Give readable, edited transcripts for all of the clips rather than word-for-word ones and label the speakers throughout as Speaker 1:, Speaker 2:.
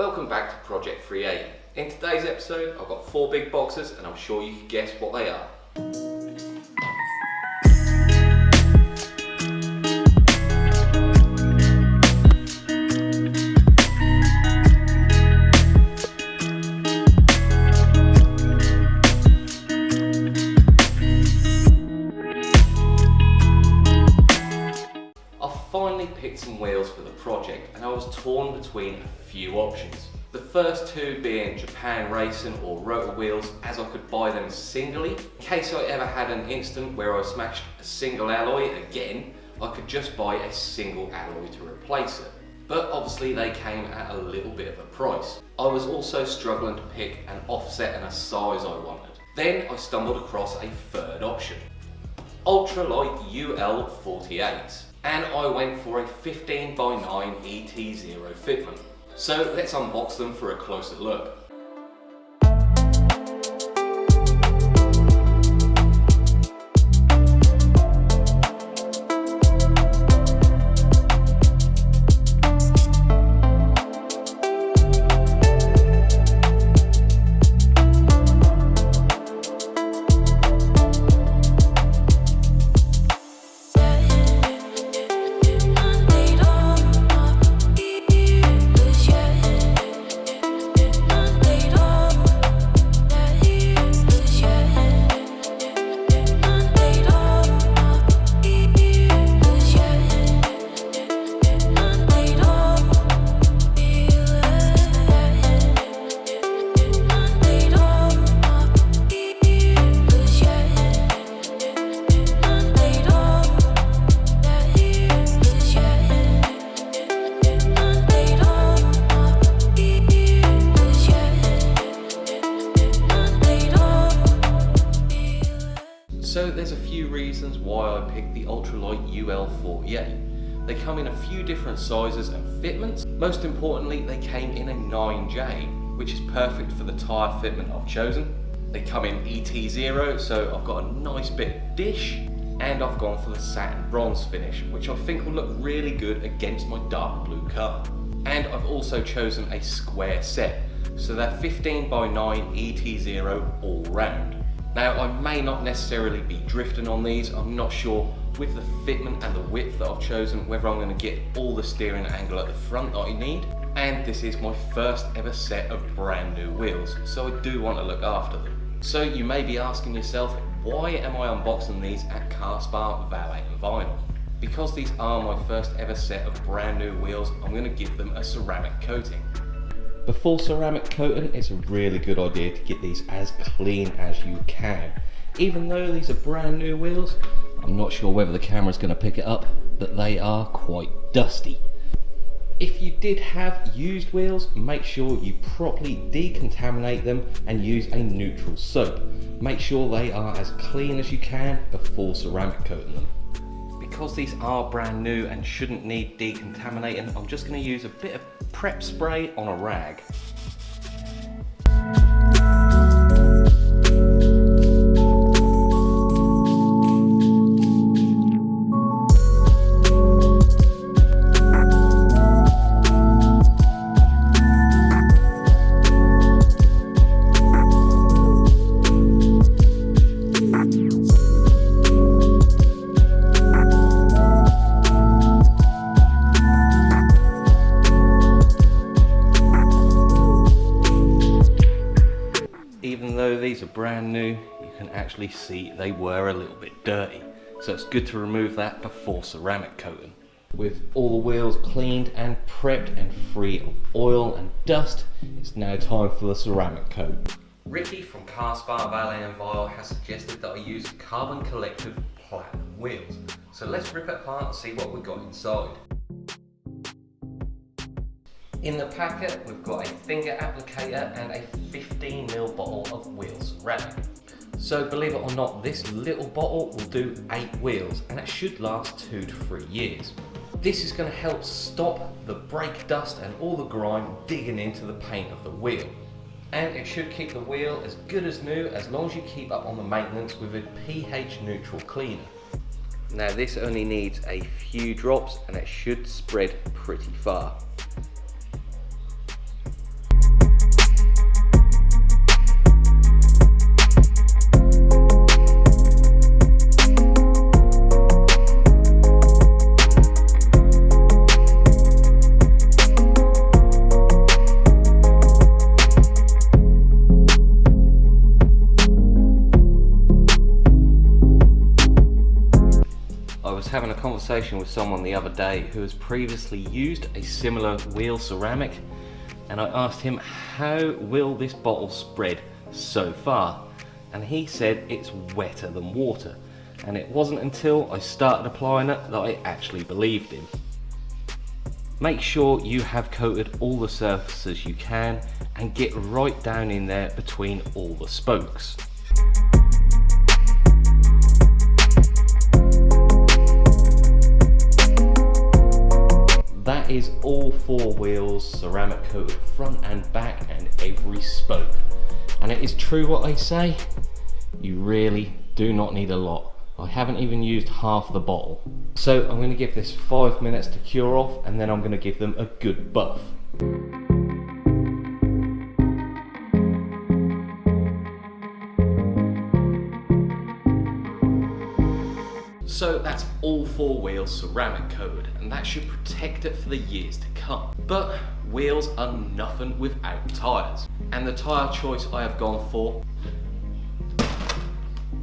Speaker 1: Welcome back to Project 380. In today's episode, I've got 4 big boxes and I'm sure you can guess what they are. Finally picked some wheels for the project and I was torn between a few options. The first two being Japan Racing or Rotor wheels, as I could buy them singly. In case I ever had an instant where I smashed a single alloy again, I could just buy a single alloy to replace it. But obviously they came at a little bit of a price. I was also struggling to pick an offset and a size I wanted. Then I stumbled across a third option. Ultralight UL 48s. And I went for a 15x9 ET0 fitment. So let's unbox them for a closer look. So there's a few reasons why I picked the Ultralight UL48. They come in a few different sizes and fitments. Most importantly, they came in a 9J, which is perfect for the tyre fitment I've chosen. They come in ET0, so I've got a nice bit of dish, and I've gone for the satin bronze finish, which I think will look really good against my dark blue car. And I've also chosen a square set, so they're 15x9 ET0 all round. Now I may not necessarily be drifting on these. I'm not sure with the fitment and the width that I've chosen whether I'm going to get all the steering angle at the front that I need. And this is my first ever set of brand new wheels, so I do want to look after them. So you may be asking yourself, why am I unboxing these at Carspar Valet and Vinyl? Because these are my first ever set of brand new wheels, I'm going to give them a ceramic coating. Before ceramic coating, it's a really good idea to get these as clean as you can. Even though these are brand new wheels, I'm not sure whether the camera's going to pick it up, but they are quite dusty. If you did have used wheels, make sure you properly decontaminate them and use a neutral soap. Make sure they are as clean as you can before ceramic coating them. Because these are brand new and shouldn't need decontaminating, I'm just going to use a bit of prep spray on a rag. Even though these are brand new, you can actually see they were a little bit dirty. So it's good to remove that before ceramic coating. With all the wheels cleaned and prepped and free of oil and dust, it's now time for the ceramic coat. Ricky from Carspar Valet and Vinyl has suggested that I use Carbon Collective Platinum wheels. So let's rip it apart and see what we've got inside. In the packet, we've got a finger applicator and a 15ml bottle of wheel ceramic. So believe it or not, this little bottle will do 8 wheels and it should last 2 to 3 years. This is going to help stop the brake dust and all the grime digging into the paint of the wheel. And it should keep the wheel as good as new as long as you keep up on the maintenance with a pH neutral cleaner. Now this only needs a few drops and it should spread pretty far. conversation with someone the other day who has previously used a similar wheel ceramic, and I asked him, how will this bottle spread so far? And he said it's wetter than water, and it wasn't until I started applying it that I actually believed him. Make sure you have coated all the surfaces you can and get right down in there between all the spokes. That is all 4 wheels ceramic coated front and back and every spoke. And it is true what they say, you really do not need a lot. I haven't even used half the bottle. So I'm going to give this 5 minutes to cure off, and then I'm going to give them a good buff. So that's all 4 wheels ceramic coated, and that should protect it for the years to come. But wheels are nothing without tyres, and the tyre choice I have gone for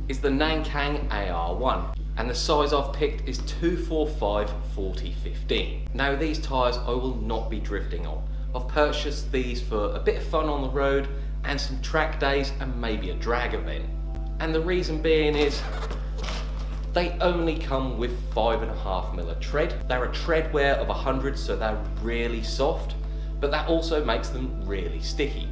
Speaker 1: is the Nomyn AR1, and the size I've picked is 245/40/15. Now these tyres I will not be drifting on. I've purchased these for a bit of fun on the road and some track days and maybe a drag event. And the reason being is they only come with 5.5mm tread. They're a tread wear of 100, so they're really soft, but that also makes them really sticky.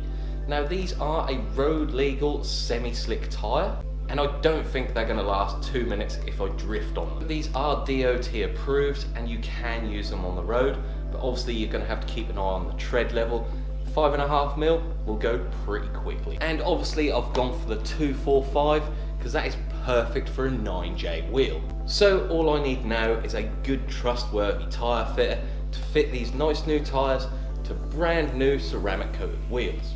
Speaker 1: Now these are a road legal semi-slick tyre, and I don't think they're going to last 2 minutes if I drift on them. These are DOT approved and you can use them on the road, but obviously you're going to have to keep an eye on the tread level. 5.5mm will go pretty quickly. And obviously I've gone for the 245 because that is perfect for a 9J wheel. So all I need now is a good trustworthy tyre fitter to fit these nice new tyres to brand new ceramic coated wheels.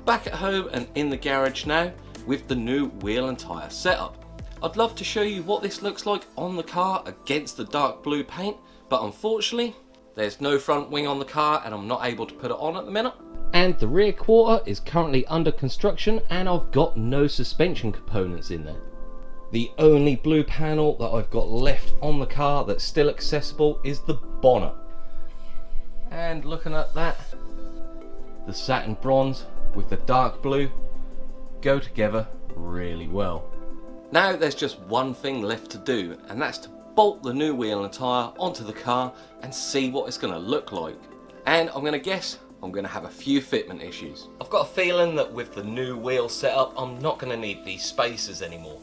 Speaker 1: Back at home and in the garage now with the new wheel and tyre setup. I'd love to show you what this looks like on the car against the dark blue paint, but unfortunately there's no front wing on the car and I'm not able to put it on at the minute. And the rear quarter is currently under construction and I've got no suspension components in there. The only blue panel that I've got left on the car that's still accessible is the bonnet. And looking at that, the satin bronze with the dark blue go together really well. Now there's just one thing left to do, and that's to bolt the new wheel and tyre onto the car and see what it's going to look like. And I'm going to guess I'm going to have a few fitment issues. I've got a feeling that with the new wheel setup I'm not going to need these spacers anymore.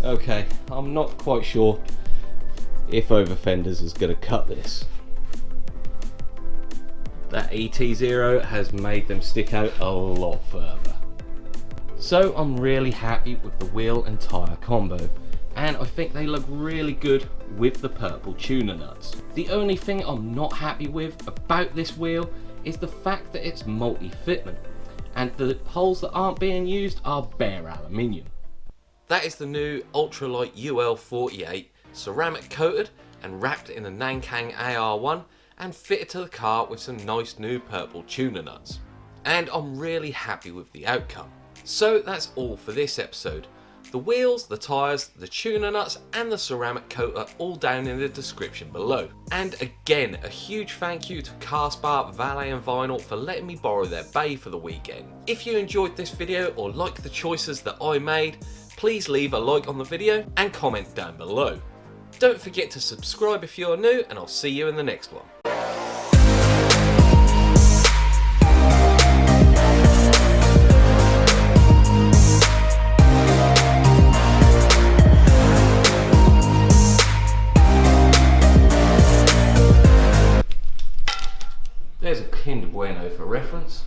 Speaker 1: Okay, I'm not quite sure if over fenders is going to cut this. That ET0 has made them stick out a lot further. So I'm really happy with the wheel and tyre combo, and I think they look really good with the purple tuner nuts. The only thing I'm not happy with about this wheel is the fact that it's multi-fitment, and the holes that aren't being used are bare aluminium. That is the new ultralight UL48 ceramic coated and wrapped in the Nomyn AR1 and fitted to the car with some nice new purple tuner nuts. and I'm really happy with the outcome. So that's all for this episode. The wheels, the tyres, the tuner nuts and the ceramic coat are all down in the description below. And again, a huge thank you to Castbar, Valet and Vinyl for letting me borrow their bay for the weekend. If you enjoyed this video or like the choices that I made, please leave a like on the video and comment down below. Don't forget to subscribe if you're new, and I'll see you in the next one. There's a Kinder Bueno for reference.